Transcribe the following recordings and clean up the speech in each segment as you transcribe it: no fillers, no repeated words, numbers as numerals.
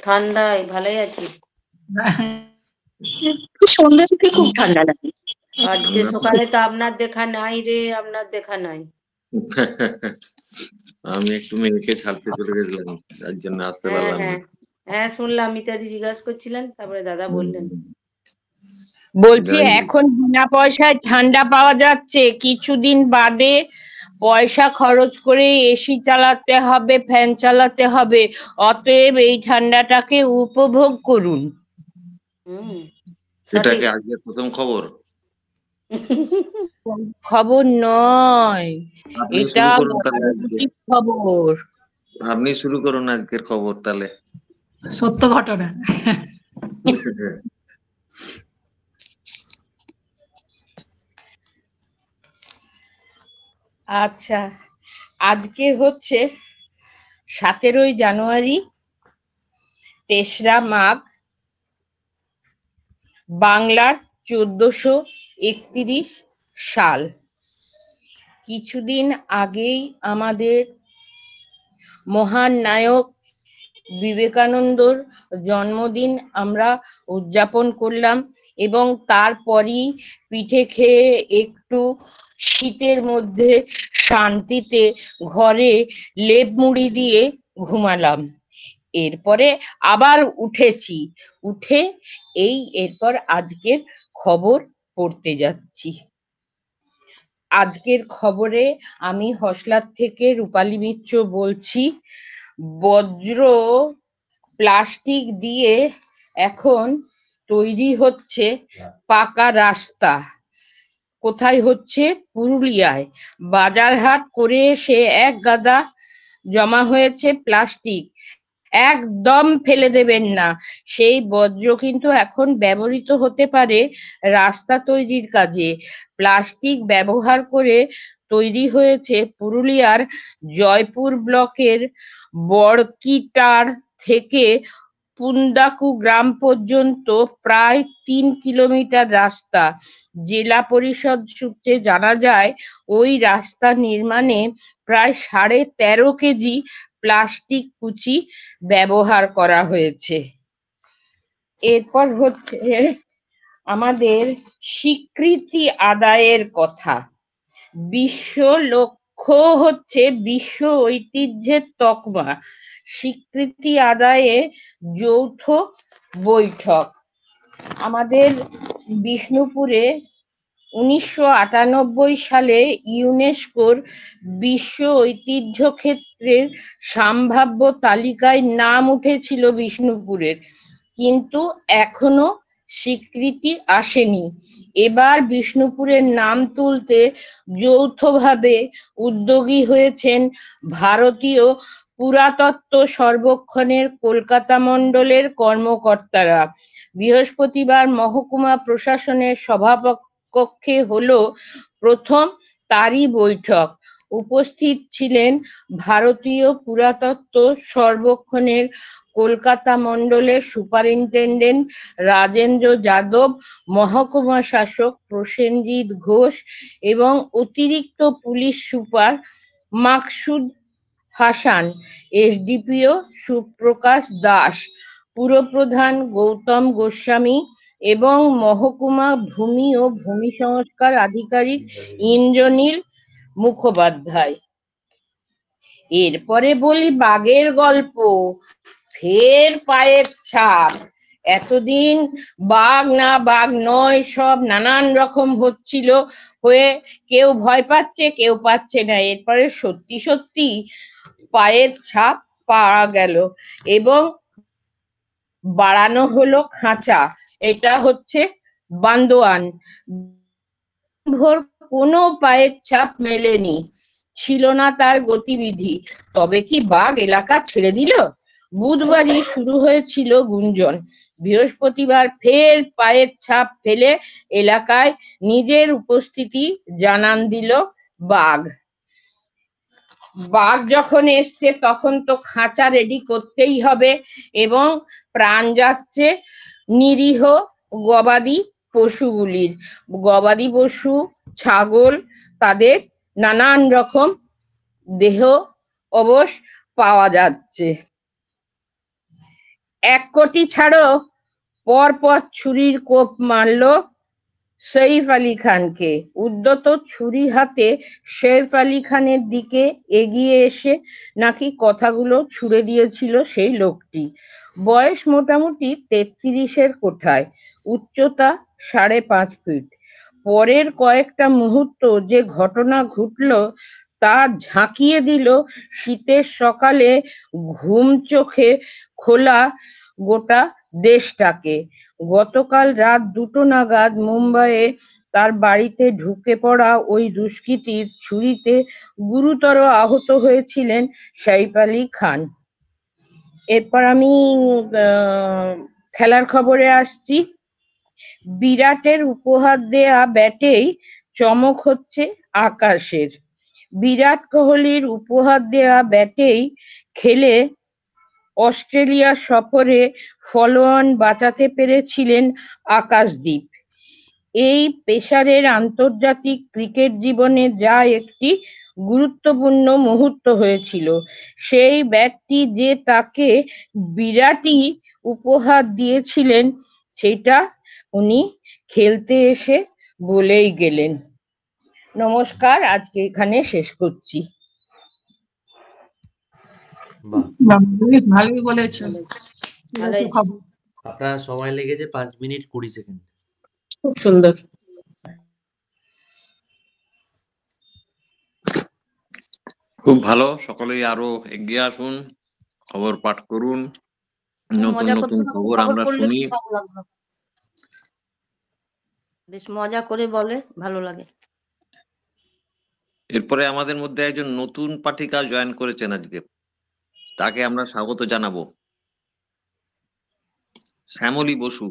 ঠান্ডায় ভালোই আছি। সন্ধ্যা থেকে খুব ঠান্ডা লাগে। আজকে সকালে তো আপনার দেখা নাই রে, আপনার দেখা নাই। আমি একটু মেয়েকে ছাড়তে চলে গেছিলাম, তার জন্য আসতে হ্যাঁ পারলাম না। হ্যাঁ হ্যাঁ, শুনলাম মিতাদি জিজ্ঞাসা করছিলেন, তারপরে দাদা বললেন। বলছি এখন বিনা পয়সায় ঠান্ডা পাওয়া যাচ্ছে, কিছুদিন বাদে পয়সা খরচ করে এসি চালাতে হবে, ফ্যান চালাতে হবে। অতএব এই ঠান্ডাটাকে উপভোগ করুন। এটা কি আজকে প্রথম খবর? খবর নয়, আপনি এটা শুরু করুন তাহলে আজকে। গতানুগতিক খবর। আপনি শুরু করুন আজকের খবর তাহলে। সত্য ঘটনা। আচ্ছা, আজকে হচ্ছে 17ই জানুয়ারি, 3রা মাঘ, বাংলার 1431 সাল। কিছুদিন আগেই আমাদের মহান নায়ক বিবেকানন্দর জন্মদিন আমরা উদযাপন করলাম, এবং তারপরই পিঠে খেয়ে একটু শীতের মধ্যে শান্তিতে ঘরে লেপ মুড়ি দিয়ে ঘুমালাম। এরপরে আবার উঠেছি, উঠে এরপর আজকের খবর পড়তে যাচ্ছি। আজকের খবরে আমি হসলার থেকে রূপালী মিত্র বলছি। বজ্র প্লাস্টিক দিয়ে এখন তৈরি হচ্ছে পাকা রাস্তা। কোথায় হচ্ছে? পুরুলিয়ায়। বাজারহাট করে এসে এক গাদা জমা হয়েছে প্লাস্টিক, একদম ফেলে দেবেন না। সেই বজ্র কিন্তু এখন ব্যবহৃত হতে পারে রাস্তা তৈরির কাজে। প্লাস্টিক ব্যবহার করে তৈরি হয়েছে পুরুলিয়ার জয়পুর ব্লকের বড়কিটার থেকে পুন্দাকু গ্রাম পর্যন্ত প্রায় 3 কিলোমিটার রাস্তা। জেলা পরিষদ সূত্রে জানা যায়, ওই রাস্তা নির্মাণে প্রায় 13.5 কেজি প্লাস্টিক কুচি ব্যবহার করা হয়েছে। এরপর হচ্ছে আমাদের স্বীকৃতি আদায়ের কথা। বিশ্ব লক্ষ্য হচ্ছে বিশ্ব ঐতিহ্যের তকমা স্বীকৃতি আদায়ে যৌথ বৈঠক। আমাদের বিষ্ণুপুরে 1998 সালে ইউনেস্কোর বিশ্ব ঐতিহ্য ক্ষেত্রের সম্ভাব্য তালিকায় নাম উঠেছিল বিষ্ণুপুরের, কিন্তু এখনো স্বীকৃতি আসেনি। এবার বিষ্ণুপুরের নাম তুলতে যৌথভাবে উদ্যোগী হয়েছেন ভারতীয় পুরাতত্ত্ব সর্বেক্ষণের কলকাতা মণ্ডলের কর্মকর্তারা। বৃহস্পতিবার মহকুমা প্রশাসনের সভাকক্ষে হলো প্রথম তারই বৈঠক। উপস্থিত ছিলেন ভারতীয় পুরাতত্ত্ব সর্বেক্ষণের কলকাতা মণ্ডলের সুপারিনটেন্ডেন্ট রাজেন্দ্র যাদব, মহকুমা শাসক প্রসেনজিৎ ঘোষ এবং অতিরিক্ত police super Maksud Hasan, SDPO Suprakash Das, পুরপ্রধান গৌতম গোস্বামী এবং মহকুমা ভূমি ও ভূমি সংস্কার আধিকারিক ইন্দ্রনীল মুখোপাধ্যায়। এরপরে বলি বাঘের গল্প। ফের পায়ের ছাপ। এতদিন বাঘ না বাঘ নয়, সব নানান রকম হচ্ছিল, হয়ে কেউ ভয় পাচ্ছে কেউ পাচ্ছে না। এরপরে সত্যি সত্যি পায়ের ছাপ পাওয়া গেল এবং বাড়ানো হলো খাঁচা। এটা হচ্ছে বান্দোয়ান। ভোর কোনো পায়ের ছাপ মেলেনি, ছিল না তার গতিবিধি। তবে কি বাঘ এলাকা ছেড়ে দিল? বুধবারই শুরু হয়েছিল গুঞ্জন। বৃহস্পতিবার ফের পায়ের ছাপ ফেলে এলাকায় নিজের উপস্থিতি জানান দিল বাঘ। বাঘ যখন এসছে তখন তো খাঁচা রেডি করতেই হবে, এবং প্রাণ যাচ্ছে নিরীহ গবাদি পশুগুলির। গবাদি পশু, ছাগল, তাদের নানান রকম দেহ অবশ পাওয়া যাচ্ছে। 1 কোটি ছাড়ো, পর ছুরির কোপ মারল সইফ আলী খানকে। উদ্যত ছুরি হাতে সইফ আলী খানের দিকে এগিয়ে এসে নাকি কথাগুলো ছুড়ে দিয়েছিল সেই লোকটি। বয়স মোটামুটি 33-এর কোঠায়, উচ্চতা 5.5 ফিট। পরের কয়েকটা মুহূর্ত যে ঘটনা ঘটল তা ঝাঁকিয়ে দিল শীতের সকালে ঘুম চোখে খোলা গোটা দেশটাকে। গতকাল রাত 2টো নাগাদ মুম্বাইয়ে তার বাড়িতে ঢুকে পড়া ওই দুষ্কৃতীর ছুরিতে গুরুতর আহত হয়েছিলেন সইফ আলী খান। এরপর আমি খেলার খবরে আসছি। বিরাটের উপহার দেয়া ব্যাটেই চমক হচ্ছে আকাশের। বিরাট কোহলির উপহার দেয়া ব্যাটেই খেলে অস্ট্রেলিয়া সফরে ফলোঅন বাঁচাতে পেরেছিলেন আকাশদীপ। এই পেসারের আন্তর্জাতিক ক্রিকেট জীবনে যা একটি গুরুত্বপূর্ণ মুহূর্ত হয়েছিল, সেই ব্যাটটি যে তাকে বিরাটই উপহার দিয়েছিলেন সেটা উনি খেলতে এসে বলেই গেলেন। নমস্কার, আজকে এখানে শেষ করছি। ভালোই বলেছেন। ভালোই। খবর আপনার সময় লেগেছে 5 মিনিট 20 সেকেন্ড। খুব সুন্দর। খুব ভালো, সকলেই আরো এগিয়ে আসুন, খবর পাঠ করুন, নতুন মজা নতুন করতে খবর খবর আমরা পড়লে শুনি। খুব ভালো লাগলো। বেশ মজা করে বলে, ভালো লাগে। এরপরে আমাদের মধ্যে একজন নতুন পাঠিকা জয়েন করেছেন আজকে, তাকে আমরা স্বাগত জানাবো। শ্যামলী বসু,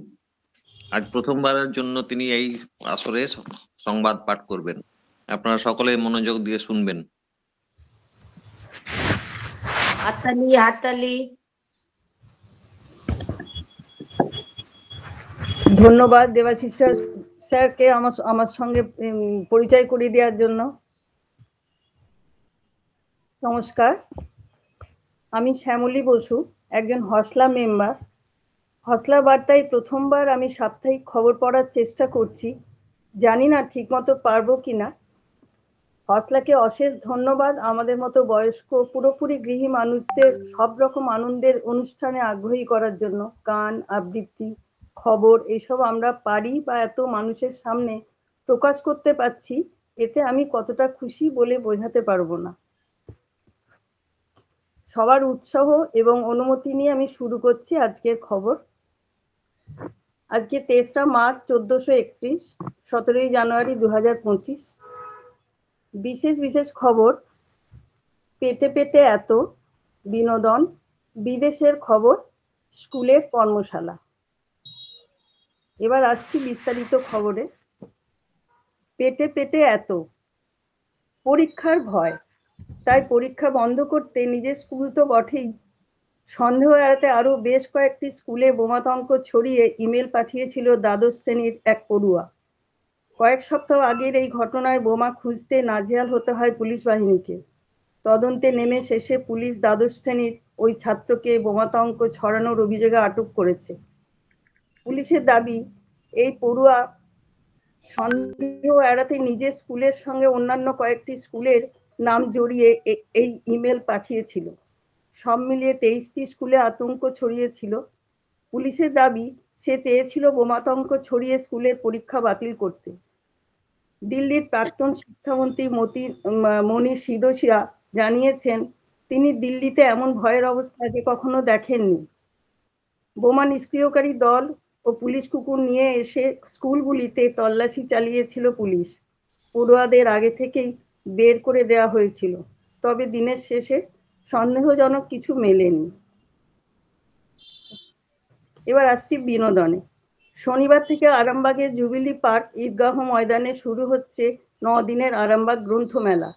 আজ প্রথমবারের জন্য তিনি এই আসরে সংবাদ পাঠ করবেন। আপনারা সকলে মনোযোগ দিয়ে শুনবেন। হাততালি, হাততালি। ধন্যবাদ দেবাশিস স্যারকে আমার সঙ্গে পরিচয় করিয়ে দেওয়ার জন্য। নমস্কার, আমি শ্যামলী বসু, একজন হসলা মেম্বার। হসলা বার্তায় প্রথমবার আমি সাপ্তাহিক খবর পড়ার চেষ্টা করছি, জানি না ঠিকমতো পারবো কিনা। হসলাকে অশেষ ধন্যবাদ আমাদের মতো বয়স্ক পুরোপুরি গৃহী মানুষদের সব রকম আনন্দের অনুষ্ঠানে আগ্রহী করার জন্য। গান, আবৃত্তি, খবর এসব আমরা পারি বা এত মানুষের সামনে প্রকাশ করতে পারছি, এতে আমি কতটা খুশি বলে বোঝাতে পারবো না। সবার উৎসাহ এবং অনুমতি নিয়ে আমি শুরু করছি আজকের খবর। আজকে 23 মার্চ 1431, 17 জানুয়ারি 2025। বিশেষ বিশেষ খবর। পেটে পেটে এত বিনোদন, বিদেশের খবর, স্কুলের কর্মশালা। এবার আসছি বিস্তারিত খবরে। পেটে পেটে এত, পরীক্ষার ভয়, তাই পরীক্ষা বন্ধ করতে নিজের স্কুল তো বটেই, সন্দেহ এড়াতে আরো বেশ কয়েকটি স্কুলে বোমাতঙ্ক ছড়িয়ে ইমেল পাঠিয়েছিল দ্বাদশ শ্রেণীর এক পড়ুয়া। কয়েক সপ্তাহ আগের এই ঘটনায় বোমা খুঁজতে নাজেহাল হতে হয় পুলিশ বাহিনীকে। তদন্তে নেমে শেষে পুলিশ দ্বাদশ শ্রেণীর ওই ছাত্রকে বোমাতঙ্ক ছড়ানোর অভিযোগে আটক করেছে। পুলিশের দাবি, এই পড়ুয়া সন্দেহ এড়াতে নিজের স্কুলের সঙ্গে অন্যান্য কয়েকটি স্কুলের নাম জড়িয়ে এই ইমেল পাঠিয়েছিল। সব মিলিয়ে 23টি স্কুলে আতঙ্ক ছড়িয়েছিল। পুলিশের দাবি, সে চেয়েছিল বোমাতঙ্ক ছড়িয়ে স্কুলের পরীক্ষা বাতিল করতে। দিল্লির প্রাক্তন শিক্ষামন্ত্রী মনীষ সিসোদিয়া জানিয়েছেন, তিনি দিল্লিতে এমন ভয়ের অবস্থা আগে কখনো দেখেননি। বোমা নিষ্ক্রিয়কারী দল ও পুলিশ কুকুর নিয়ে এসে স্কুলগুলিতে তল্লাশি চালিয়েছিল পুলিশ। পড়ুয়াদের আগে থেকেই বের করে দেওয়া হয়েছিল, তবে দিনের শেষে সন্দেহজনক কিছু মেলেনি। এবার আসছি বিনোদনে। শনিবার থেকে আরামবাগের জুবিলি পার্ক ঈদগাহ ময়দানে শুরু হচ্ছে 9 দিনের আরামবাগ গ্রন্থমেলা।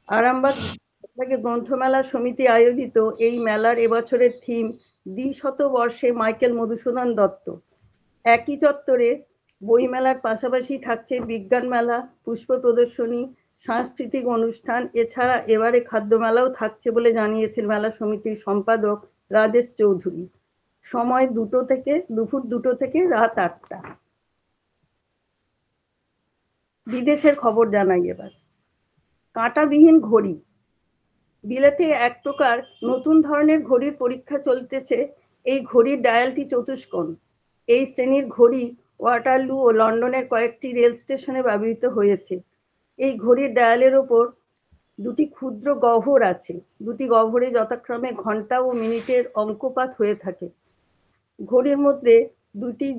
আরামবাগ গ্রন্থমেলা সমিতি আয়োজিত এই মেলার এবছরের থিম দ্বিশতবর্ষে মাইকেল মধুসূদন দত্ত। একই চত্বরে বইমেলার পাশাপাশি থাকছে বিজ্ঞান মেলা, পুষ্প প্রদর্শনী, সাংস্কৃতিক অনুষ্ঠান। এছাড়া এবারে খাদ্য মেলাও থাকছে বলে জানিয়েছেন মেলা সমিতির সম্পাদক রাজেশ চৌধুরী। সময় দুপুর 2টো থেকে রাত 8টা। বিদেশের খবর জানাই এবার। কাঁটাবিহীন ঘড়ি। বিলেতে এক প্রকার নতুন ধরনের ঘড়ির পরীক্ষা চলতেছে। এই ঘড়ির ডায়ালটি চতুষ্কোণ। এই শ্রেণীর ঘড়ি ওয়াটারলু ও লন্ডনের কয়েকটি রেল স্টেশনে ব্যবহৃত হয়েছে। এই ঘড়ির ডায়ালের ওপর 2টি ক্ষুদ্র গহ্বর আছে। 2টি গহ্বরে যথাক্রমে ঘন্টা ও মিনিটের অঙ্কপাত হয়ে থাকে। ঘড়ির মধ্যে 2টি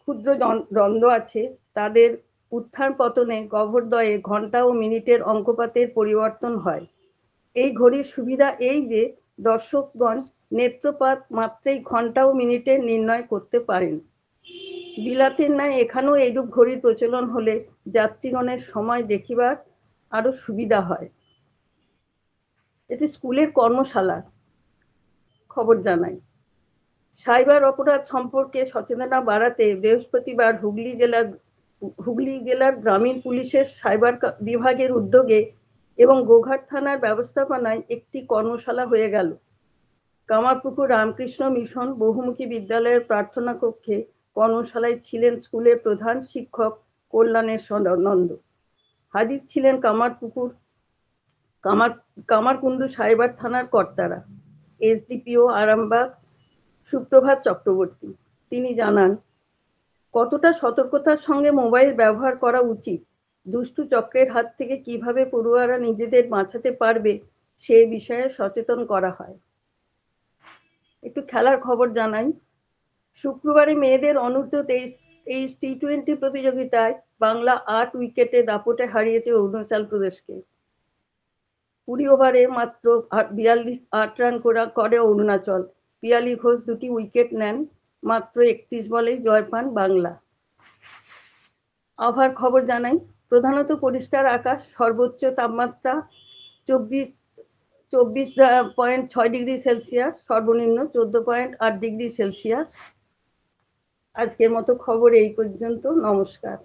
ক্ষুদ্র দ্বন্দ্ব আছে। তাদের উত্থান পতনে গহ্বরদ্বয়ে ঘন্টা ও মিনিটের অঙ্কপাতের পরিবর্তন হয়। এই ঘড়ির সুবিধা এই যে দর্শকগণ নেত্রপাত মাত্রেই ঘন্টা ও মিনিটে নির্ণয় করতে পারেন। বিলাতের ন্যায় এখানেও এইরূপ ঘড়ির প্রচলন হলে যাত্রীগণের সময় দেখিবার আরো সুবিধা হয়। এটি স্কুলের কর্মশালা খবর জানাই। সাইবার অপরাধ সম্পর্কে সচেতনতা বাড়াতে বৃহস্পতিবার হুগলি জেলার গ্রামীণ পুলিশের সাইবার বিভাগের উদ্যোগে এবং গোঘাট থানার ব্যবস্থাপনায় একটি কর্মশালা হয়ে গেল। কামারপুকুর রামকৃষ্ণ মিশন বহুমুখী বিদ্যালয়ের প্রার্থনা কক্ষে কর্মশালায় ছিলেন স্কুলের প্রধান শিক্ষক কল্যাণেশ্বর নন্দ। হাজির ছিলেন কামারকুণ্ডু সাইবার থানার কর্তারা, এসডিপিও আরামবাগ সুপ্রভাত চক্রবর্তী। তিনি জানান কতটা সতর্কতার সঙ্গে মোবাইল ব্যবহার করা উচিত, দুষ্টু চক্রের হাত থেকে কিভাবে পড়ুয়ারা নিজেদের বাঁচাতে পারবে সে বিষয়ে সচেতন করা হয়। একটু খেলার খবর জানাই। শুক্রবারে মেয়েদের অনূর্ধ্ব 23 টি20 প্রতিযোগিতায় বাংলা 8 উইকেটে দাপটে হারিয়েছে অরুণাচল প্রদেশকে। 20 ওভারে মাত্র 8 রান করে অরুণাচল। পিয়ালি ঘোষ 2টি উইকেট নেন। মাত্র 31 বলেই জয় পান বাংলা। আবহাওয়ার খবর জানাই। প্রধানত পরিষ্কার আকাশ, সর্বোচ্চ তাপমাত্রা 24.6 ডিগ্রি সেলসিয়াস, সর্বনিম্ন 14.8 ডিগ্রি সেলসিয়াস। আজকের মতো খবর এই পর্যন্ত। নমস্কার।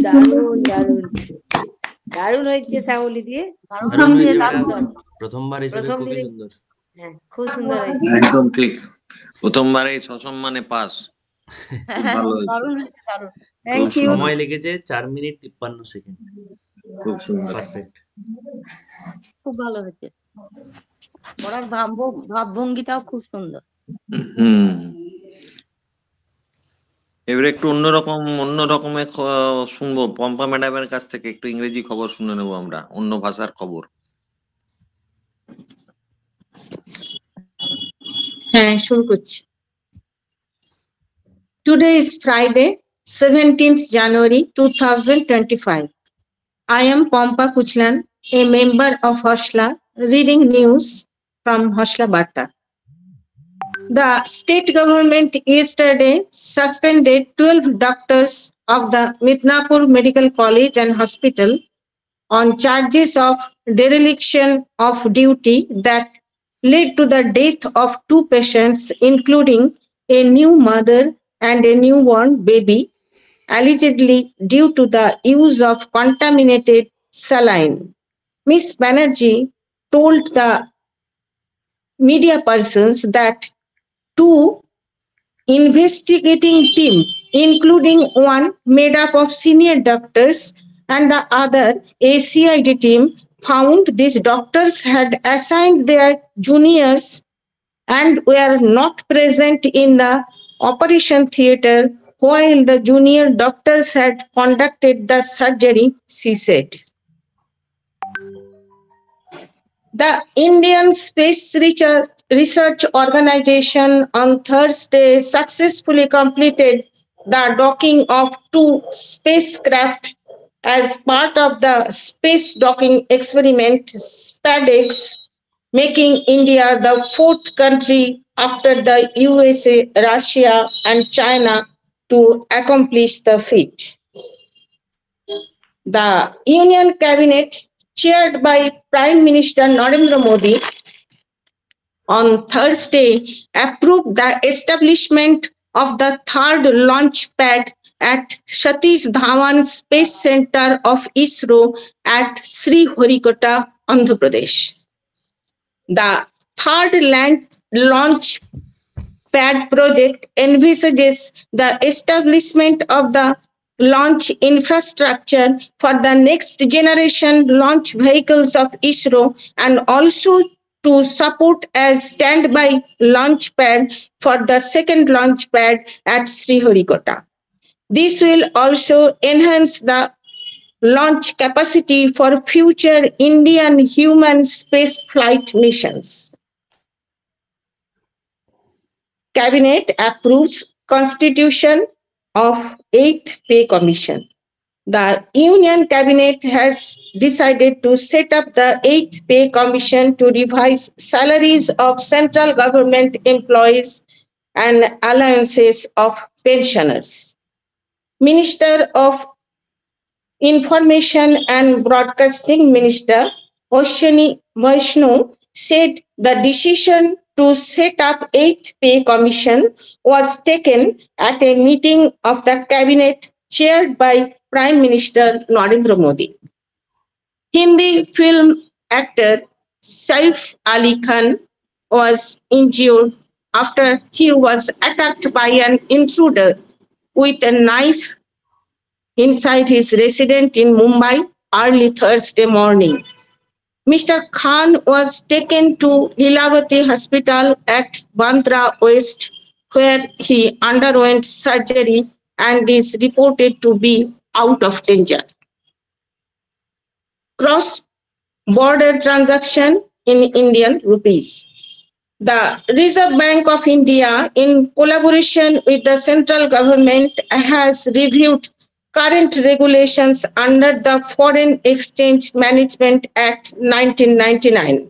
দারুণ দারুণ দারুণ হয়েছে শ্যামলী দিয়ে। দারুণ হয়েছে দারুণ। ম্যাডাম। প্রথমবার হিসেবে প্রথম খুবই দিনে- সুন্দর। হ্যাঁ, খুব সুন্দর হয়েছে। একদম ঠিক। প্রথমবার এই সসম্মানে পাস। খুব ভালো হয়েছে। দারুণ হয়েছে, দারুণ। থ্যাংক খুব ইউ। সময় লেগেছে 4 মিনিট 53 সেকেন্ড। খুব সুন্দর। পারফেক্ট। খুব ভালো হয়েছে। পড়ার ভাবভঙ্গিটাও খুব সুন্দর। হুম। এবারে একটু অন্য রকমের শুনবো পম্পা ম্যাডামের কাছ থেকে। একটু ইংরেজি খবর শুনে নেবো আমরা, অন্য ভাষার খবর। হ্যাঁ, শুরু করছি। Today is Friday, 17th January 2025. I am Pompa Kuchlan, a member of Hoshla, reading news from Hoshla Barta. The state government yesterday suspended 12 doctors of the Midnapur Medical College and Hospital on charges of dereliction of duty that led to the death of 2 patients, including a new mother and a newborn baby, allegedly due to the use of contaminated saline. Ms. Banerjee told the media persons that 2 investigating team, including one made up of senior doctors and the other a CID team, found these doctors had assigned their juniors and were not present in the operation theatre while the junior doctors had conducted the surgery, she said. The Indian Space Research Organization on Thursday successfully completed the docking of 2 spacecraft as part of the space docking experiment SpaceX, making India the 4th country after the USA, Russia, and China to accomplish the feat. The Union Cabinet, chaired by Prime Minister Narendra Modi, on Thursday approved the establishment of the 3rd launch pad at Satish Dhawan Space Center of ISRO at Sriharikota, Andhra Pradesh. The 3rd launch pad project envisages the establishment of the launch infrastructure for the next generation launch vehicles of ISRO and also to support as standby launch pad for the second launch pad at Sriharikota. This will also enhance the launch capacity for future Indian human space flight missions. Cabinet approves constitution of 8th Pay Commission. The Union Cabinet has decided to set up the 8th Pay Commission to revise salaries of central government employees and allowances of pensioners. Minister of Information and Broadcasting Minister Ashwini Vaishnaw said the decision to set up 8th Pay Commission was taken at a meeting of the cabinet chaired by Prime Minister Narendra Modi. Hindi film actor Saif Ali Khan was injured after he was attacked by an intruder with a knife inside his residence in Mumbai early Thursday morning. Mr. Khan was taken to Lilavati Hospital at Bandra West, where he underwent surgery and is reported to be out of danger. Cross-border transaction in Indian rupees. The Reserve Bank of India, in collaboration with the central government, has reviewed current regulations under the Foreign Exchange Management Act 1999.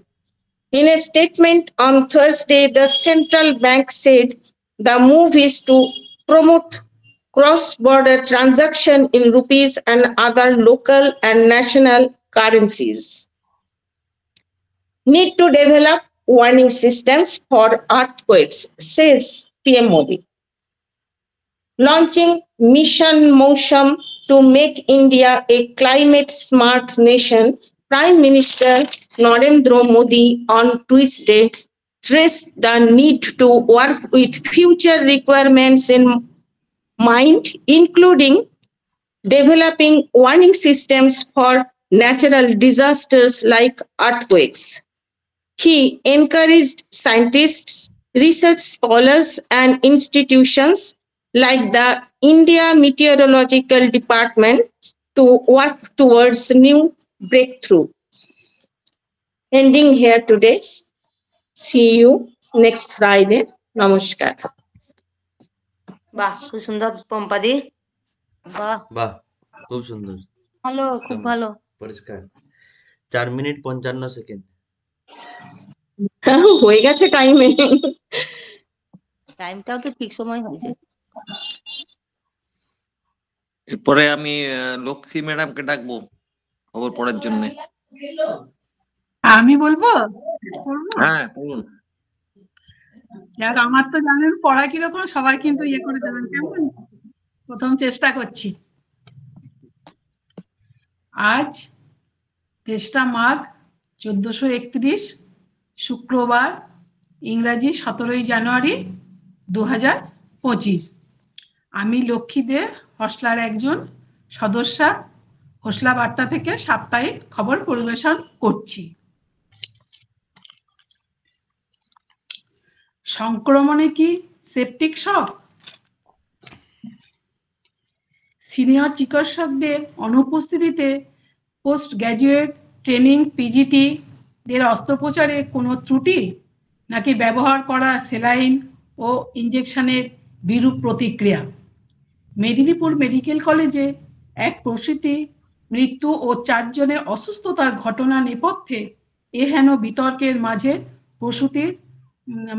In a statement on Thursday, the central bank said the move is to promote cross-border transaction in rupees and other local and national currencies. Need to develop warning systems for earthquakes, says PM Modi. Launching Mission Mosham to make India a climate-smart nation, Prime Minister Narendra Modi on Tuesday stressed the need to work with future requirements in mind, including developing warning systems for natural disasters like earthquakes. He encouraged scientists, research scholars, and institutions like the India Meteorological Department to work towards new breakthrough. Ending here today. See you next Friday. Namaskar. বাহ খুব সুন্দর পম্পাদি। বাহ বাহ, খুব সুন্দর, ভালো, খুব ভালো। পরিষ্কার। 4 মিনিট 55 সেকেন্ড। হয়ে গেছে টাইমে। টাইমটাও তো ঠিক সময় হয়েছে। এরপরে আমি লক্ষ্মী ম্যাডামকে ডাকবো খবর পড়ার জন্য। আমি বলবো? হ্যাঁ বলুন। দেখ আমার তো জানেন পড়া কিরকম, সবাই কিন্তু ইয়ে করে দেবেন, কেমন? প্রথম চেষ্টা করছি। আজ 23 মাঘ 1431 শুক্রবার, ইংরাজি 17 জানুয়ারি 2025। আমি লক্ষ্মী দে, হসলার একজন সদস্যা, হসলা বার্তা থেকে সাপ্তাহিক খবর পরিবেশন করছি। সংক্রমণে কি সেপটিক শক? সিনিয়র চিকিৎসকদের অনুপস্থিতিতে পোস্ট গ্র্যাজুয়েট ট্রেনিং পিজিটি দের অস্ত্রোপচারে কোনো ত্রুটি, নাকি ব্যবহার করা সেলাইন ও ইঞ্জেকশনের বিরূপ প্রতিক্রিয়া? মেদিনীপুর মেডিকেল কলেজে এক প্রসূতি মৃত্যু ও 4 জনের অসুস্থতার ঘটনা নেপথ্যে এহেন বিতর্কের মাঝে প্রসূতির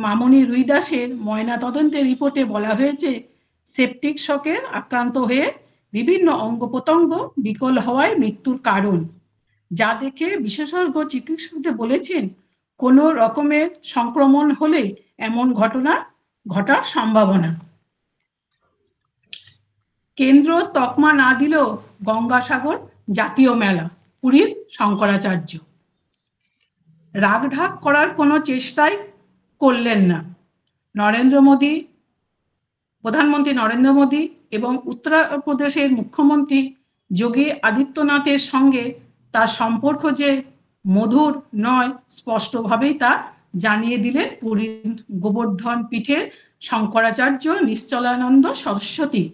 মামনি রুই দাসের ময়নাতদন্তের রিপোর্টে বলা হয়েছে সেপটিক শকের আক্রান্ত হয়ে বিভিন্ন অঙ্গ প্রত্যঙ্গ বিকল হওয়ায় মৃত্যুর কারণ, যা দেখে বিশেষজ্ঞ চিকিৎসকদের বলেছেন কোনো রকমের সংক্রমণ হলে এমন ঘটনা ঘটার সম্ভাবনা। কেন্দ্র তকমা না দিলেও গঙ্গাসাগর জাতীয় মেলা, পুরীর শঙ্করাচার্য। রাগঢাক করার কোনো চেষ্টায় করলেন না। প্রধানমন্ত্রী নরেন্দ্র মোদী এবং উত্তরপ্রদেশের মুখ্যমন্ত্রী যোগী আদিত্যনাথের সঙ্গে তার সম্পর্ক যে মধুর নয় স্পষ্টভাবেই তা জানিয়ে দিলেন পুরীর গোবর্ধন পীঠের শঙ্করাচার্য নিশ্চলানন্দ সরস্বতী।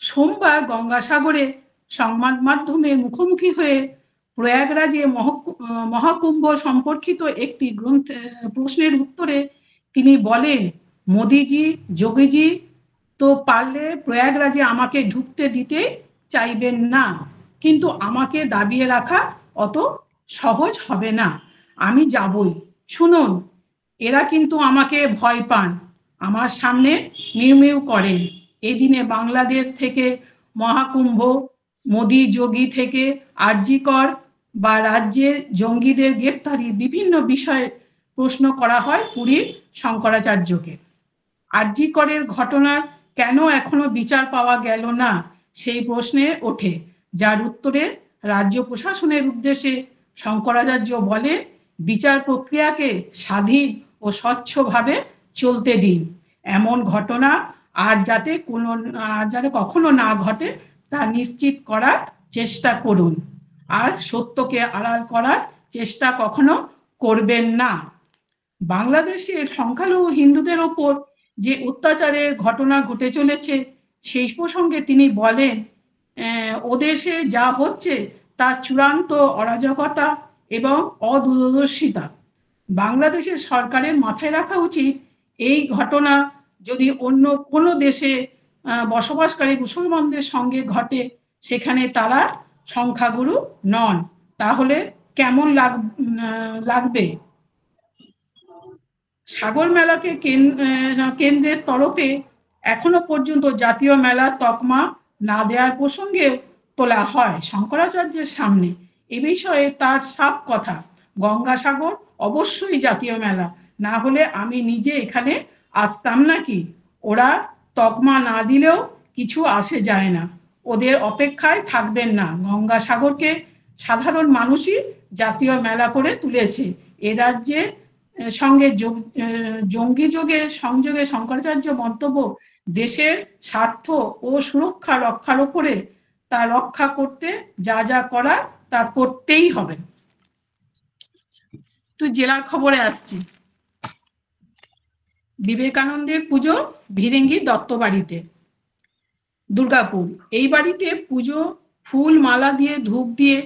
সোমবার গঙ্গাসাগরে সংবাদ মাধ্যমের মুখোমুখি হয়ে প্রয়াগরাজে মহাকুম্ভ সম্পর্কিত একটি প্রশ্নের উত্তরে তিনি বলেন, মোদিজি, যোগীজি তো পারলে প্রয়াগরাজে আমাকে ঢুকতে দিতে চাইবেন না, কিন্তু আমাকে দাবিয়ে রাখা অত সহজ হবে না, আমি যাবই। শুনুন, এরা কিন্তু আমাকে ভয় পান, আমার সামনে মিউ করেন। এই দিনে বাংলাদেশ থেকে মহাকুম্ভ, মোদি যোগী থেকে আরজি কর বা রাজ্যের জঙ্গিদের গ্রেপ্তারি বিভিন্ন বিষয়ে প্রশ্ন করা হয় পুরীর শঙ্করাচার্যকে। আরজি করের ঘটনার কেন এখনো বিচার পাওয়া গেল না সেই প্রশ্নে ওঠে, যার উত্তরে রাজ্য প্রশাসনের উদ্দেশ্যে শঙ্করাচার্য বলে, বিচার প্রক্রিয়াকে স্বাধীন ও স্বচ্ছভাবে চলতে দিন, এমন ঘটনা আর যাতে কখনো না ঘটে তা নিশ্চিত করার চেষ্টা করুন, আর সত্যকে আড়াল করার চেষ্টা কখনো করবেন না। বাংলাদেশের সংখ্যালঘু হিন্দুদের ওপর যে অত্যাচারের ঘটনা ঘটে চলেছে সেই প্রসঙ্গে তিনি বলেন, ওদেশে যা হচ্ছে তা চূড়ান্ত অরাজকতা এবং অদূরদর্শিতা। বাংলাদেশের সরকারের মাথায় রাখা উচিত, এই ঘটনা যদি অন্য কোনো দেশে বসবাসকারী মুসলমানদের সঙ্গে ঘটে, সেখানে তারা সংখ্যাগুরু নন, তাহলে কেমন লাগবে। সাগর মেলাকে কেন্দ্রের তরফে এখনো পর্যন্ত জাতীয় মেলার তকমা না দেওয়ার প্রসঙ্গেও তোলা হয় শঙ্করাচার্যের সামনে। এ বিষয়ে তার সাফ কথা, গঙ্গাসাগর অবশ্যই জাতীয় মেলা, না হলে আমি নিজে এখানে আসতাম নাকি। ওরা তকমা না দিলেও কিছু আসে যায় না, ওদের অপেক্ষায় থাকবেন না। গঙ্গাসাগরকে সাধারণ মানুষই জাতীয় মেলা করে তুলেছে। এ রাজ্যে সঙ্গে জঙ্গি সংযোগে শঙ্করাচার্য মন্তব্য, দেশের স্বার্থ ও সুরক্ষা রক্ষার উপরে তা রক্ষা করতে যা যা করার তা করতেই হবে। তো জেলার খবরে আসছি। বিবেকানন্দের পুজো ভিরিঙ্গি দত্তবাড়িতে, দুর্গাপুর। এই বাড়িতে পুজো, ফুল মালা দিয়ে ধূপ দিয়ে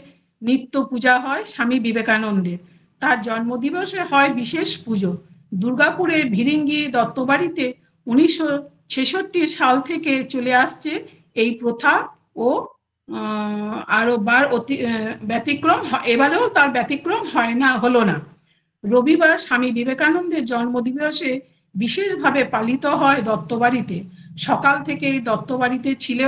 নিত্য পূজা হয় স্বামী বিবেকানন্দের। তার জন্মদিবসে হয় বিশেষ পুজো। দুর্গাপুরের ভিরিঙ্গি দত্তবাড়িতে 1966 সাল থেকে চলে আসছে এই প্রথা ও এবারেও তার ব্যতিক্রম হলো না। রবিবার স্বামী বিবেকানন্দের জন্মদিবসে বিশেষভাবে পালিত হয় দত্তবাড়িতে। সকাল থেকে এই দত্তবাড়িতে ছিল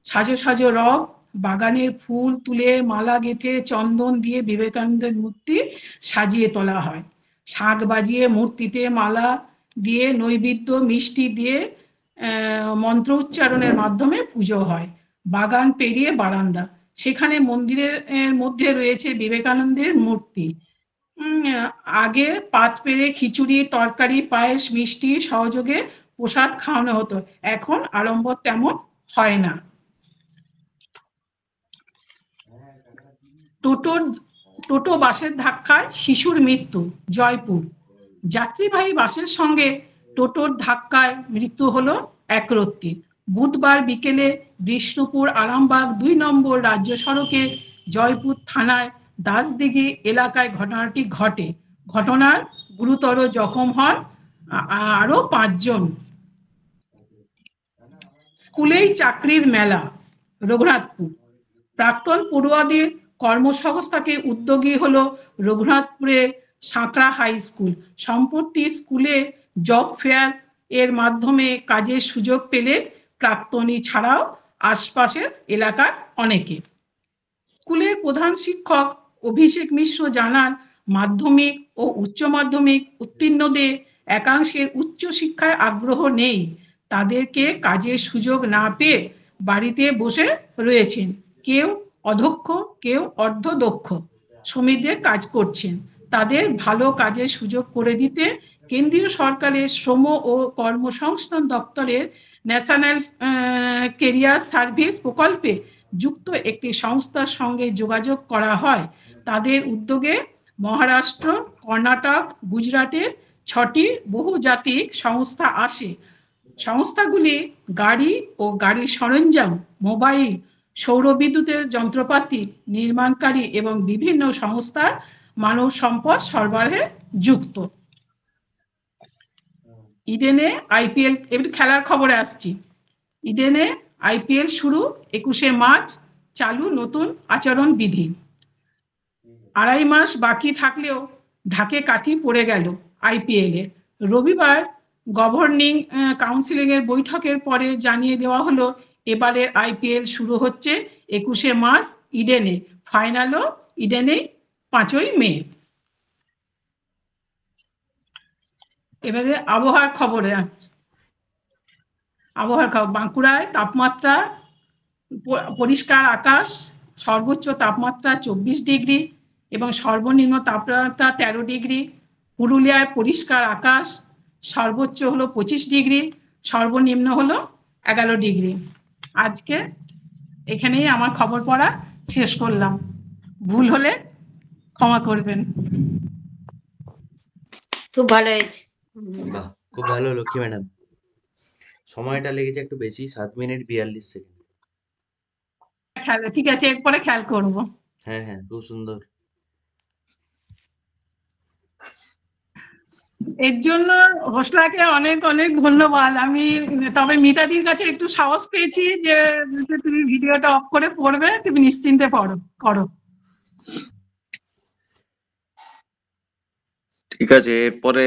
সাজো সাজো রব, বাগানের ফুল তুলে মালা গেঁথে চন্দন দিয়ে বিবেকানন্দের মূর্তি সাজিয়ে তোলা হয়। শাঁখ বাজিয়ে মূর্তিতে মালা দিয়ে নৈবেদ্য মিষ্টি দিয়ে মন্ত্র উচ্চারণের মাধ্যমে পুজো হয়। বাগান পেরিয়ে বারান্দা, সেখানে মন্দিরের মধ্যে রয়েছে বিবেকানন্দের মূর্তি। আগে পাত পেরে খিচুড়ি, তরকারি, পায়েস, মিষ্টি সহযোগে প্রসাদ খাওয়ানো হতো, এখন আড়ম্বর তেমন হয় না। টোটো বাসের ধাক্কায় শিশুর মৃত্যু, জয়পুর। যাত্রীবাহী বাসের সঙ্গে টোটোর ধাক্কায় মৃত্যু হলো এক ব্যক্তির। বুধবার বিকেলে বিষ্ণুপুর আরামবাগ 2 নম্বর রাজ্য সড়কে জয়পুর থানায় দাসদিঘি এলাকায় ঘটনাটি ঘটে। ঘটনার গুরুতর জখম হন আরো 5 জন। স্কুলেই চাকরির মেলা, রঘুনাথপুর। প্রাক্তন পড়ুয়াদের কর্মসংস্থানে উদ্যোগী হলো রঘুনাথপুরের সাঁকড়া হাই স্কুল। সম্প্রতি স্কুলে জব ফেয়ার এর মাধ্যমে কাজের সুযোগ পেলে প্রাক্তনী ছাড়াও আশপাশের এলাকার অনেকে। স্কুলের প্রধান শিক্ষক অভিষেক মিশ্র জানান, মাধ্যমিক ও উচ্চ মাধ্যমিক উত্তীর্ণদের একাংশের উচ্চশিক্ষায় আগ্রহ নেই, তাদেরকে কাজের সুযোগ না পেয়ে বাড়িতে বসে রয়েছেন। কেউ অদক্ষ, কেউ অর্ধদক্ষ শ্রমিকদের কাজ করছেন। তাদের ভালো কাজের সুযোগ করে দিতে কেন্দ্রীয় সরকারের শ্রম ও কর্মসংস্থান দপ্তরের ন্যাশনাল কেরিয়ার সার্ভিস প্রকল্পে যুক্ত একটি সংস্থার সঙ্গে যোগাযোগ করা হয়। তাদের উদ্যোগে মহারাষ্ট্র, কর্ণাটক, গুজরাটের 6টি বহুজাতিক সংস্থা আসে। সংস্থাগুলি গাড়ি ও গাড়ির সরঞ্জাম, মোবাইল, সৌরবিদ্যুতের যন্ত্রপাতি নির্মাণকারী এবং বিভিন্ন সংস্থার মানব সম্পদ সরবরাহে যুক্ত। ইডেনে আইপিএল, এবার খেলার খবরে আসছি। ইডেনে আইপিএল শুরু 21শে মার্চ, চালু নতুন আচরণ বিধি। 2.5 মাস বাকি থাকলেও ঢাকে কাঠি পড়ে গেল আইপিএল এর। রবিবার গভর্নিং কাউন্সিলিং এর বৈঠকের পরে জানিয়ে দেওয়া হলো এবারের আইপিএল শুরু হচ্ছে 21শে মার্চ ইডেনে, ফাইনালও ইডেনে 5ই মে। এবারে আবহাওয়ার খবরে আবহাওয়ার খবর। বাঁকুড়ায় তাপমাত্রা পরিষ্কার আকাশ, সর্বোচ্চ তাপমাত্রা 24 ডিগ্রি এবং সর্বনিম্ন তাপমাত্রা 13 ডিগ্রি। পুরুলিয়ায় পরিষ্কার আকাশ, সর্বোচ্চ হলো 25 ডিগ্রি, সর্বনিম্ন হলো 11 ডিগ্রি। আজকে এখানেই আমার খবর পড়া শেষ করলাম, ভুল হলে ক্ষমা করবেন। খুব ভালো হয়েছে। বাহ, খুব ভালো লক্ষ্মী ম্যাডাম। সময়টা লেগেছে একটু বেশি, 7 মিনিট 42 সেকেন্ড। খেয়াল, ঠিক আছে, এরপরে খেয়াল করব। হ্যাঁ হ্যাঁ, খুব সুন্দর। এর জন্য হোসলাকে অনেক অনেক ধন্যবাদ। আমি তবে মিতাদির কাছে একটু সাহস পেয়েছি যে তুমি ভিডিওটা অফ করে পড়বে, তুমি নিশ্চিন্তে করো। ঠিক আছে, এরপরে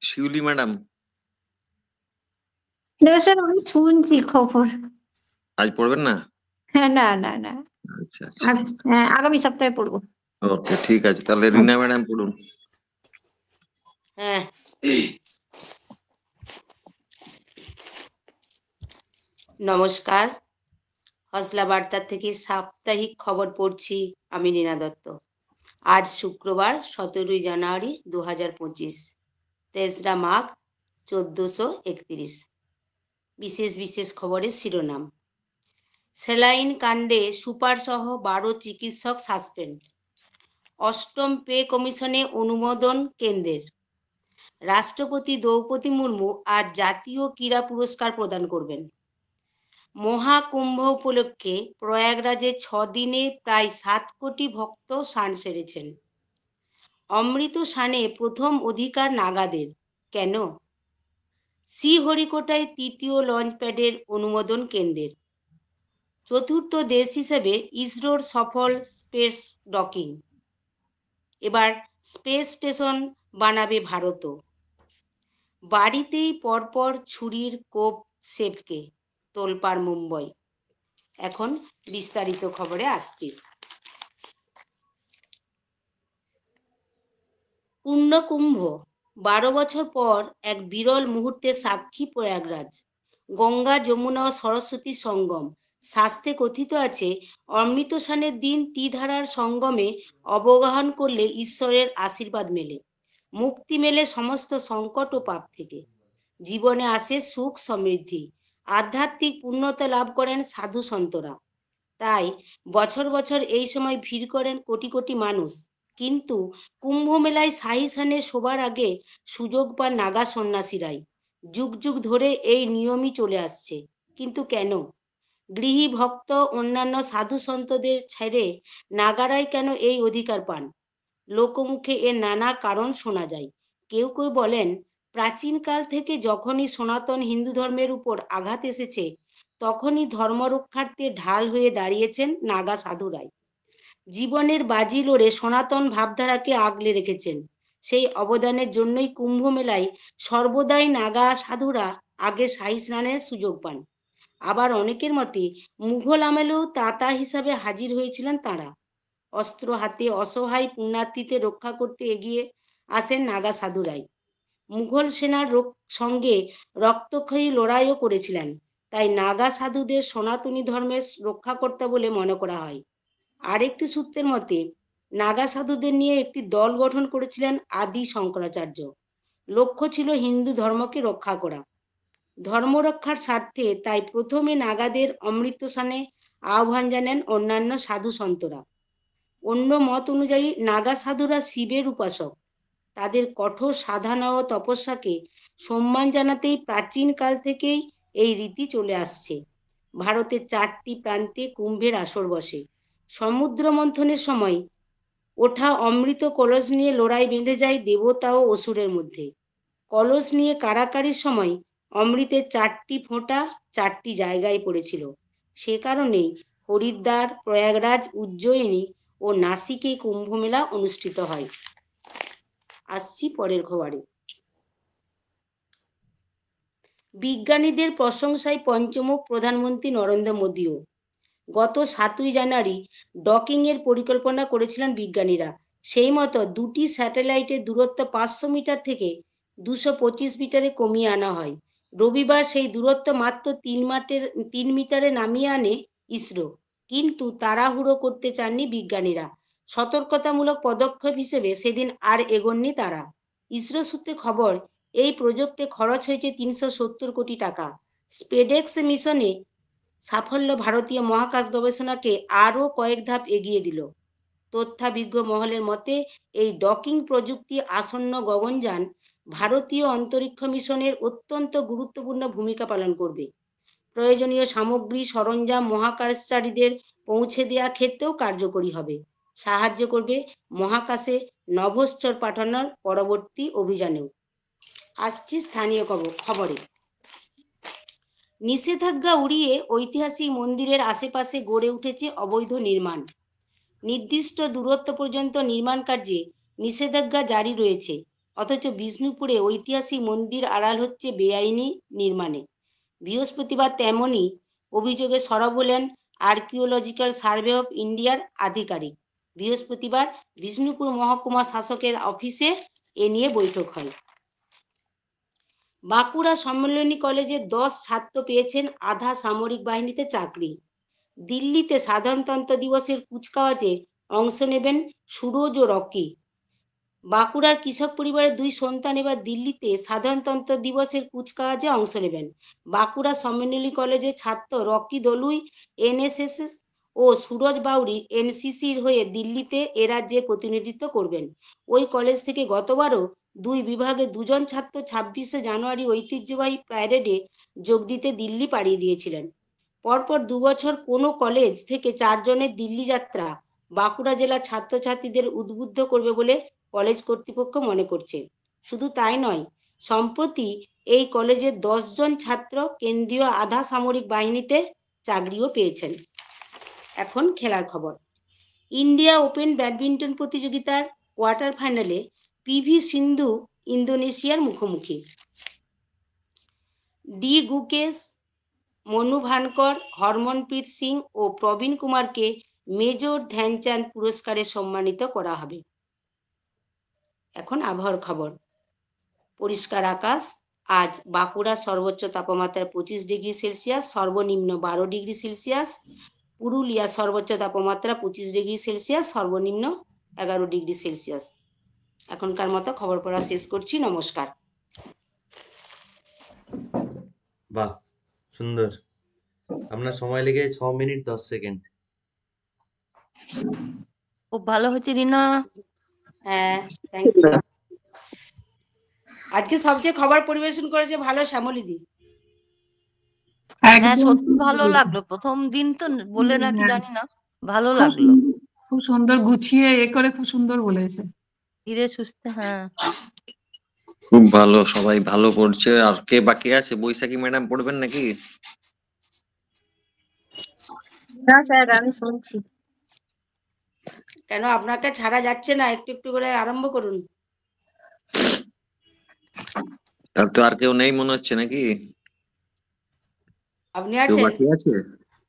শিউলি ম্যাডাম। না স্যার, আমি শুনছি খবর। আজ পড়বেন না? হ্যাঁ, না না না, আচ্ছা আচ্ছা, হ্যাঁ, আগামী সপ্তাহে পড়বো। ওকে ঠিক আছে, তাহলে রিনা ম্যাডাম পড়ুন। হ্যাঁ, নমস্কার। হসলা বার্তা থেকে সাপ্তাহিক খবর পড়ছি আমি নীনা দত্ত। আজ শুক্রবার 17 জানুয়ারি 2025, 23রা মাঘ 1431। বিশেষ বিশেষ খবরের শিরোনাম: স্যালাইন কাণ্ডে সুপার সহ 12 চিকিৎসক সাসপেন্ড। 8ম পে কমিশনে অনুমোদন কেন্দ্রের। রাষ্ট্রপতি দ্রৌপদী মুর্মু আজ জাতীয় ক্রীড়া পুরস্কার প্রদান করবেন। মহাকুম্ভ উপলক্ষে প্রয়াগরাজে 6 দিনে প্রায় 7 কোটি ভক্ত স্নান সেরেছেন। অমৃত স্নানে প্রথম অধিকার নাগাদের। কেন? শ্রীহরিকোটায় 3য় লঞ্চ প্যাডের অনুমোদন কেন্দ্রের। 4র্থ দেশ হিসেবে ইসরোর সফল স্পেস ডকিং। এবার স্পেস স্টেশন বানাবে ভারতও। বাড়িতেই পরপর ছুরির কোপ শেফকে, তোলপাড় মুম্বই। এখন বিস্তারিত খবরে আসছি। পূর্ণকুম্ভ, 12 বছর পর এক বিরল মুহূর্তের সাক্ষী প্রয়াগরাজ। গঙ্গা, যমুনা ও সরস্বতী সঙ্গম। শাস্ত্রে কথিত আছে, অমৃত স্নানের দিন ত্রিধারার সঙ্গমে অবগাহন করলে ঈশ্বরের আশীর্বাদ মেলে, মুক্তি মেলে সমস্ত সংকট ও পাপ থেকে। জীবনে আসে সুখ সমৃদ্ধি, আধ্যাত্মিক পূর্ণতা লাভ করেন সাধু সন্তরা। তাই বছর বছর এই সময় ভিড় করেন কোটি কোটি মানুষ। কিন্তু কুম্ভ মেলায় শাহী স্নানে শোবার আগে সুযোগ পান নাগা সন্ন্যাসীরাই। যুগ যুগ ধরে এই নিয়মই চলে আসছে। কিন্তু কেন? গৃহী ভক্ত অন্যান্য সাধু সন্তদের ছেড়ে নাগারাই কেন এই অধিকার পান? লোকমুখে এর নানা কারণ শোনা যায়। কেউ কেউ বলেন, প্রাচীনকাল থেকে যখনই সনাতন হিন্দু ধর্মের উপর আঘাত এসেছে, তখনই ধর্মরক্ষার্থে ঢাল হয়ে দাঁড়িয়েছেন নাগা সাধুরাই। জীবনের বাজি লড়ে সনাতন ভাবধারাকে আগলে রেখেছেন। সেই অবদানের জন্যই কুম্ভ মেলায় সর্বদাই নাগা সাধুরা আগে শাহী স্নানের সুযোগ পান। আবার অনেকের মতে মুঘল আমলেও তাতা হিসাবে হাজির হয়েছিলেন তাঁরা। অস্ত্র হাতে অসহায় পুণ্যার্থীদের রক্ষা করতে এগিয়ে আসেন নাগা সাধুরাই। মুঘল সেনার সঙ্গে রক্তক্ষয়ী লড়াইও করেছিলেন। তাই নাগা সাধুদের সনাতনী ধর্মের রক্ষাকর্তা বলে মনে করা হয়। আরেকটি সূত্রের মতে নাগা সাধুদের নিয়ে একটি দল গঠন করেছিলেন আদি শঙ্করাচার্য। লক্ষ্য ছিল হিন্দু ধর্মকে রক্ষা করা। ধর্ম রক্ষার স্বার্থে তাই প্রথমে নাগাদের অমৃতসানে আহ্বান জানান অন্যান্য সাধু সন্তরা। অন্য মত অনুযায়ী নাগা সাধুরা শিবের উপাসক। তাদের কঠোর সাধনা ও তপস্যাকে সম্মান জানাতেই প্রাচীনকাল থেকেই এই রীতি চলে আসছে। ভারতের 4টি প্রান্তে কুম্ভের আসর বসে। সমুদ্র মন্থনের সময় ওঠা অমৃত কলস নিয়ে লড়াই বেঁধে যায় দেবতা ও অসুরের মধ্যে। কলস নিয়ে কাড়াকাড়ির সময় অমৃতের 4টি ফোঁটা 4টি জায়গায় পড়েছিল। সে কারণেই হরিদ্বার, প্রয়াগরাজ, উজ্জয়িনী ও নাসিকে কুম্ভমেলা অনুষ্ঠিত হয়। আসছি পরের খবরে। বিজ্ঞানীদের প্রশংসায় পঞ্চমুখ প্রধানমন্ত্রী নরেন্দ্র মোদীও। গত 7ই জানুয়ারি ডকিংয়ের পরিকল্পনা করেছিলেন বিজ্ঞানীরা। সেই মতো 2টি স্যাটেলাইটের দূরত্ব 500 মিটার থেকে 225 মিটারে কমিয়ে আনা হয়। রবিবার সেই দূরত্ব মাত্র 3 মিটারে নামিয়ে আনে ইসরো। কিন্তু তাড়াহুড়ো করতে চাননি বিজ্ঞানীরা। সতর্কতামূলক পদক্ষেপ হিসেবে সেদিন আর এগোননি তারা। ইসরো সূত্রে খবর, এই প্রজেক্টে খরচ হয়েছে 370 কোটি টাকা। স্পেডেক্স মিশনে সাফল্য ভারতীয় মহাকাশ গবেষণাকে আরও কয়েক ধাপ এগিয়ে দিল। তথ্যাভিজ্ঞ মহলের মতে এই ডকিং প্রযুক্তি আসন্ন গগনযান ভারতীয় অন্তরিক্ষ মিশনের অত্যন্ত গুরুত্বপূর্ণ ভূমিকা পালন করবে। প্রয়োজনীয় সামগ্রী সরঞ্জাম মহাকাশচারীদের পৌঁছে দেওয়া ক্ষেত্রেও কার্যকরী হবে। সাহায্য করবে মহাকাশে নভোশ্চর পাঠানোর পরবর্তী অভিযানেও। আসছি স্থানীয় খবরে। নিষেধাজ্ঞা উড়িয়ে ঐতিহাসিক মন্দিরের আশেপাশে গড়ে উঠেছে অবৈধ নির্মাণ। নির্দিষ্ট দূরত্ব পর্যন্ত নির্মাণ কার্যে নিষেধাজ্ঞা জারি রয়েছে, অথচ বিষ্ণুপুরে ঐতিহাসিক মন্দির আড়াল হচ্ছে বেআইনি নির্মাণে। বৃহস্পতিবার তেমনই অভিযোগে সরব হলেন আর্কিওলজিক্যাল সার্ভে অফ ইন্ডিয়ার আধিকারিক। বৃহস্পতিবার বিষ্ণুপুর মহকুমা শাসকের অফিসে এ নিয়ে বৈঠক হয়। বাঁকুড়া সম্মিলনী কলেজে 10 ছাত্র পেয়েছেন আধা সামরিক বাহিনীতে চাকরি। দিল্লিতে সাধারণতন্ত্র দিবসের কুচকাওয়াজে অংশ নেবেন সুরজ ও রকি। বাঁকুড়ার কৃষক পরিবারের 2 সন্তান এবার দিল্লিতে সাধারণতন্ত্র দিবসের কুচকাওয়াজে অংশ নেবেন। বাঁকুড়া সম্মিলনী কলেজের ছাত্র রকি দলুই এনএসএস ও সুরজ বাউরি এনসিসির হয়ে দিল্লিতে এ রাজ্যের প্রতিনিধিত্ব করবেন। ওই কলেজ থেকে গতবারও 2 বিভাগে 2 জন ছাত্র 26শে জানুয়ারি ঐতিহ্যবাহী প্যারেডে যোগ দিতে দিল্লি পাড়িয়ে দিয়েছিলেন। পরপর 2 বছর কোনো কলেজ থেকে 4 জনের দিল্লি যাত্রা বাঁকুড়া জেলার ছাত্রছাত্রীদের উদ্বুদ্ধ করবে বলে কলেজ কর্তৃপক্ষ মনে করছে। শুধু তাই নয়, সম্প্রতি এই কলেজের 10 জন ছাত্র কেন্দ্রীয় আধা সামরিক বাহিনীতে চাকরিও পেয়েছেন। এখন খেলার খবর। ইন্ডিয়া ওপেন ব্যাডমিন্টন প্রতিযোগিতার কোয়ার্টার ফাইনালে পিভি সিন্ধু ইন্দোনেশিয়ার মুখোমুখি। ডি গুকেশ, মনু ভানকর, হরমনপ্রীত সিং ও প্রবীণ কুমারকে মেজর ধ্যানচাঁদ পুরস্কারে সম্মানিত করা হবে। এখন আবহাওয়ার খবর। পরিষ্কার আকাশ। আজ বাঁকুড়ার সর্বোচ্চ তাপমাত্রা 25 ডিগ্রি সেলসিয়াস, সর্বনিম্ন 12 ডিগ্রি সেলসিয়াস। পুরুলিয়ার সর্বোচ্চ তাপমাত্রা 25 ডিগ্রি সেলসিয়াস, সর্বনিম্ন 11 ডিগ্রি সেলসিয়াস। এখনকার মতো খবর পড়া শেষ করছি। নমস্কার। বাহ, সুন্দর। আপনার সময় লেগে 6 মিনিট 10 সেকেন্ড। খুব ভালো হয়েছে রিনা। হ্যাঁ, থ্যাংক ইউ। আজকে সবচেয়ে খবর পরিবেশন করেছে ভালো শ্যামলীদি। হ্যাঁ, একদম সত্যি ভালো লাগলো। প্রথম দিন তো বলে নাকি হ্যাঁ, জানি না, ভালো খুব লাগলো। খুব সুন্দর গুছিয়ে করে খুব সুন্দর বলেছে। ধীরে সুস্থে। হ্যাঁ, খুব ভালো, সবাই ভালো পড়ছে। আর কে বাকি আছে? বৈশাখী ম্যাডাম পড়বেন নাকি? না স্যার, আমি শুনছি। কেন আপনাকে ছাড়া যাচ্ছে না? একটু একটু করে আরম্ভ করুন। তার তো আর কেউ নেই মনে হচ্ছে নাকি? আপনি কেউ আছেন? বাকি আছে?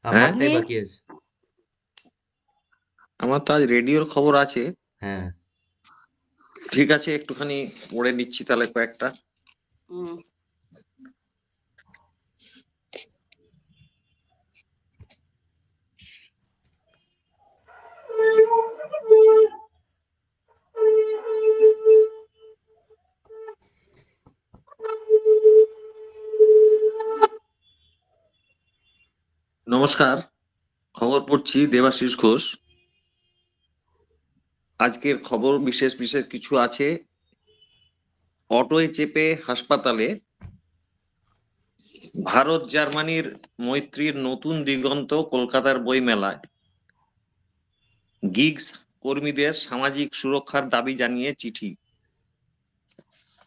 হ্যাঁ, আমারটাই আপনি? বাকি আছে। আমার তো আজ রেডিওর খবর আছে। হ্যাঁ, ঠিক আছে, একটুখানি পড়ে নিচ্ছি তাহলে কয়েকটা। হুম। নমস্কার, খবর পড়ছি দেবাশিস ঘোষ। আজকের খবর বিশেষ কিছু আছে। অটোয় চেপে হাসপাতালে, ভারত জার্মানির মৈত্রীর নতুন দিগন্ত কলকাতার বইমেলায় গিগস কর্মীদের সামাজিক সুরক্ষার দাবি জানিয়ে চিঠি।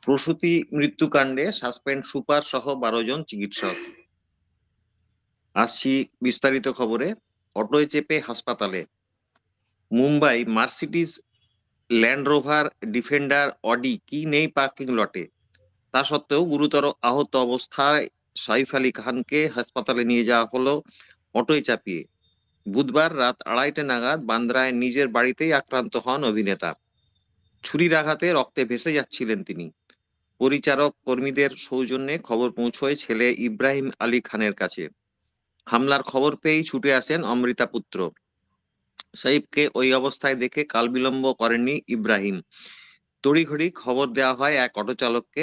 প্রসূতি মৃত্যুকাণ্ডে সাসপেন্ড সুপার সহ 12 জন চিকিৎসক। আসছি বিস্তারিত খবরে। অটোয় চেপে হাসপাতালে, Mumbai Mercedes, land rover, defender, Audi কি নেই পার্কিং লটে। তা সত্ত্বেও গুরুতর আহত অবস্থায় সাইফ আলী খানকে হাসপাতালে নিয়ে যাওয়া হলো অটোয় চাপিয়ে। বুধবার রাত 2:30 নাগাদ বান্দ্রায় নিজের বাড়িতেই আক্রান্ত হন অভিনেতা। ছুরির আঘাতে রক্তে ভেসে যাচ্ছিলেন তিনি। পরিচারক কর্মীদের সৌজন্যে খবর পৌঁছয় ছেলে ইব্রাহিম আলী খানের কাছে। হামলার খবর পেয়েই ছুটে আসেন অমৃতা পুত্র। সাইফকে ওই অবস্থায় দেখে কালবিলম্ব করেননি ইব্রাহিম। তড়িঘড়ি খবর দেওয়া হয় এক অটো চালককে।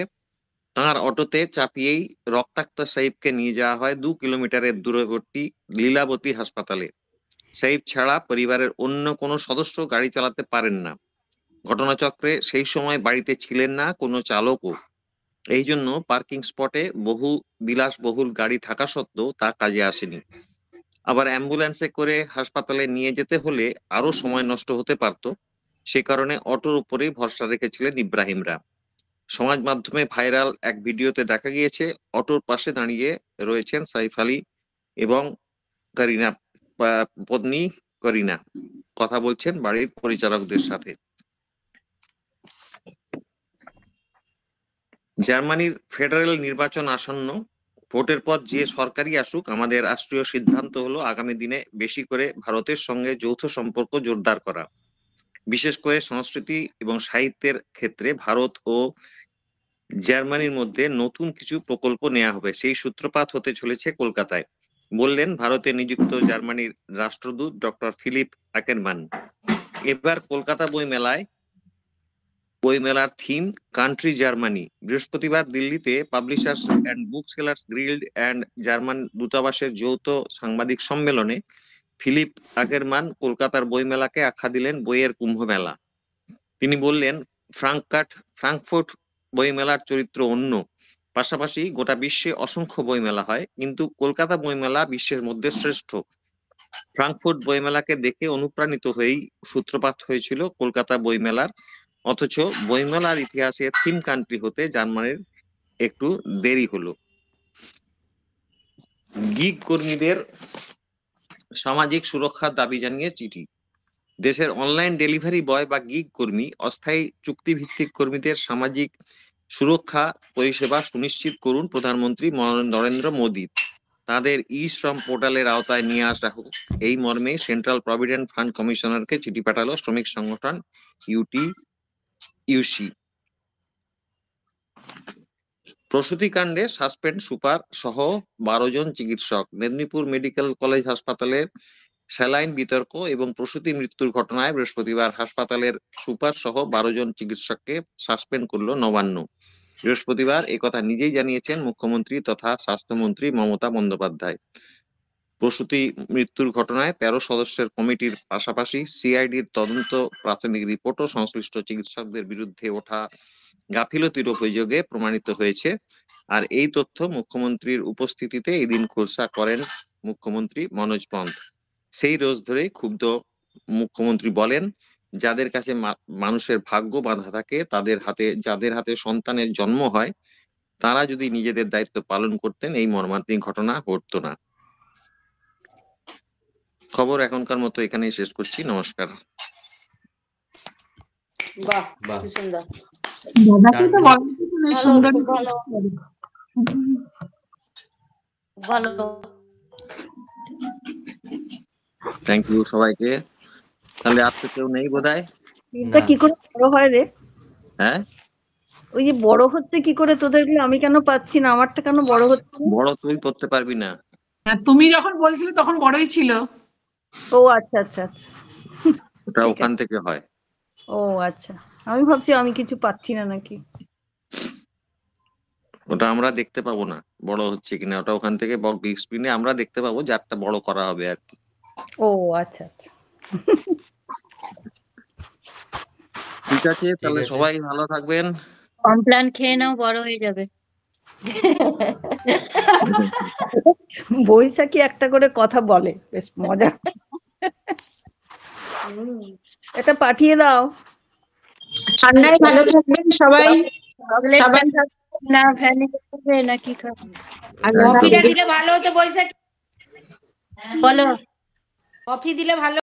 তাঁর অটোতে চাপিয়েই রক্তাক্ত সাইফকে নিয়ে যাওয়া হয় 2 কিলোমিটারের দূরবর্তী লীলাবতী হাসপাতালে। সাইফ ছাড়া পরিবারের অন্য কোনো সদস্য গাড়ি চালাতে পারেন না। ঘটনাচক্রে সেই সময় বাড়িতে ছিলেন না কোনো চালকও। এই জন্য পার্কিং স্পটে বহু বিলাসবহুল গাড়ি থাকা সত্ত্বেও তা কাজে আসেনি। আবার অ্যাম্বুলেন্সে করে হাসপাতালে নিয়ে যেতে হলে আরো সময় নষ্ট হতে পারত। সে কারণে অটোর উপরেই ভরসা রেখেছিলেন ইব্রাহিমরা। সমাজ মাধ্যমে ভাইরাল এক ভিডিওতে দেখা গিয়েছে অটোর পাশে দাঁড়িয়ে রয়েছেন সাইফ আলী এবং করিনা, পত্নী করিনা কথা বলছেন বাড়ির পরিচারকদের সাথে। জার্মানির ফেডারেল নির্বাচন আসন্ন। ভোটের পর যে সরকারই আসুক, আমাদের রাষ্ট্রীয় সিদ্ধান্ত হলো আগামী দিনে বেশি করে ভারতের সঙ্গে যৌথ সম্পর্ক জোরদার করা। বিশেষ করে সংস্কৃতি এবং সাহিত্যের ক্ষেত্রে ভারত ও জার্মানির মধ্যে নতুন কিছু প্রকল্প নেওয়া হবে। সেই সূত্রপাত হতে চলেছে কলকাতায়, বললেন ভারতে নিযুক্ত জার্মানির রাষ্ট্রদূত ডক্টর ফিলিপ আকেরমান। এবার কলকাতা বইমেলার থিম কান্ট্রি জার্মানি। বৃহস্পতিবার দিল্লিতে publishers and booksellers guild and German দূতাবাসের যৌথ সাংবাদিক সম্মেলনে ফিলিপ আকেরমান কলকাতার বইমেলাকে আখ্যা দিলেন বইয়ের কুম্ভ মেলা। তিনি বললেন, ফ্রাঙ্কফুর্ট বইমেলার চরিত্র অন্য। পাশাপাশি গোটা বিশ্বে অসংখ্য বইমেলা হয়, কিন্তু কলকাতা বইমেলা বিশ্বের মধ্যে শ্রেষ্ঠ। ফ্রাঙ্কফুর্ট বইমেলাকে দেখে অনুপ্রাণিত হয়েই সূত্রপাত হয়েছিল কলকাতা বইমেলার। অথচ বইমেলার ইতিহাসে থিম কান্ট্রি হতে জার্মানির একটু দেরি হলো। গিগ কর্মীদের সামাজিক সুরক্ষার দাবি জানিয়ে চিঠি। দেশের অনলাইন ডেলিভারি বয় বা গিগ কর্মী, অস্থায়ী চুক্তিভিত্তিক কর্মীদের সামাজিক সুরক্ষা পরিষেবা সুনিশ্চিত করুন প্রধানমন্ত্রী নরেন্দ্র মোদী। তাদের ই শ্রম পোর্টালের আওতায় নিয়ে আসা হোক, এই মর্মে সেন্ট্রাল প্রভিডেন্ট ফান্ড কমিশনারকে চিঠি পাঠালো শ্রমিক সংগঠন ইউসি। প্রসূতি কাণ্ডে সাসপেন্ড সুপার সহ 12 জন চিকিৎসক। মেদিনীপুর মেডিকেল কলেজ হাসপাতালের স্যালাইন বিতর্ক এবং প্রসূতি মৃত্যুর ঘটনায় বৃহস্পতিবার হাসপাতালের সুপার সহ 12 জন চিকিৎসককে সাসপেন্ড করলো নবান্ন। বৃহস্পতিবার একথা নিজেই জানিয়েছেন মুখ্যমন্ত্রী তথা স্বাস্থ্যমন্ত্রী মমতা বন্দ্যোপাধ্যায়। প্রসূতি মৃত্যুর ঘটনায় 13 সদস্যের কমিটির পাশাপাশি সিআইডির তদন্ত প্রাথমিক রিপোর্টও সংশ্লিষ্ট চিকিৎসকদের বিরুদ্ধে ওঠা গাফিলতির অভিযোগে প্রমাণিত হয়েছে। আর এই তথ্য মুখ্যমন্ত্রীর উপস্থিতিতে এদিন খোলসা করেন মুখ্যমন্ত্রী মনোজ পন্থ। সেই রোজ ধরেই ক্ষুব্ধ মুখ্যমন্ত্রী বলেন, যাদের কাছে মানুষের ভাগ্য বাঁধা থাকে, যাদের হাতে সন্তানের জন্ম হয়, তারা যদি নিজেদের দায়িত্ব পালন করতেন, এই মর্মান্তিক ঘটনা ঘটতো না। খবর এখনকার মতো এখানেই শেষ করছি। নমস্কার। বাহ, বাহ। কি সুন্দর। দাদাকে তো বলা যেত না, ভালো, সুন্দর খুব ভালো। ভালো। থ্যাংক ইউ সবাইকে। তাহলে আর তো কেউ নেই বোধহয়। এটা কি করে বড় হয় রে? হ্যাঁ, ওই যে বড় হচ্ছে কি করে তোদেরগুলো, আমি কেন পাচ্ছি না? আমারটা কেন বড় হচ্ছে না? বড় তুই করতে পারবি না। তুমি যখন বলছিলে তখন বড়ই ছিল। ও আচ্ছা আচ্ছা আচ্ছা, ওটা ওখান থেকে হয়। ও আচ্ছা, আমি ভাবছি আমি কিছু পাচ্ছি না নাকি। ওটা আমরা দেখতে পাবো না বড় হচ্ছে কিনা, ওটা ওখান থেকে বিগ স্ক্রিনে আমরা দেখতে পাবো যে একটা বড় করা হবে আর কি। ও আচ্ছা আচ্ছা। ঠিক আছে, তাহলে আছে। সবাই ভালো থাকবেন। কমপ্ল্যান খেয়ে নাও, বড় হয়ে যাবে। বৈশাখী একটা করে কথা বলে, বেশ মজা। এটা পাঠিয়ে দাও। ঠান্ডায় ভালো থাকবেন সবাই। সবাই না ফ্যানে খাবে নাকি খাবে? কফিটা দিলে ভালো হতো বৈশাখী, বলো। কফি দিলে ভালো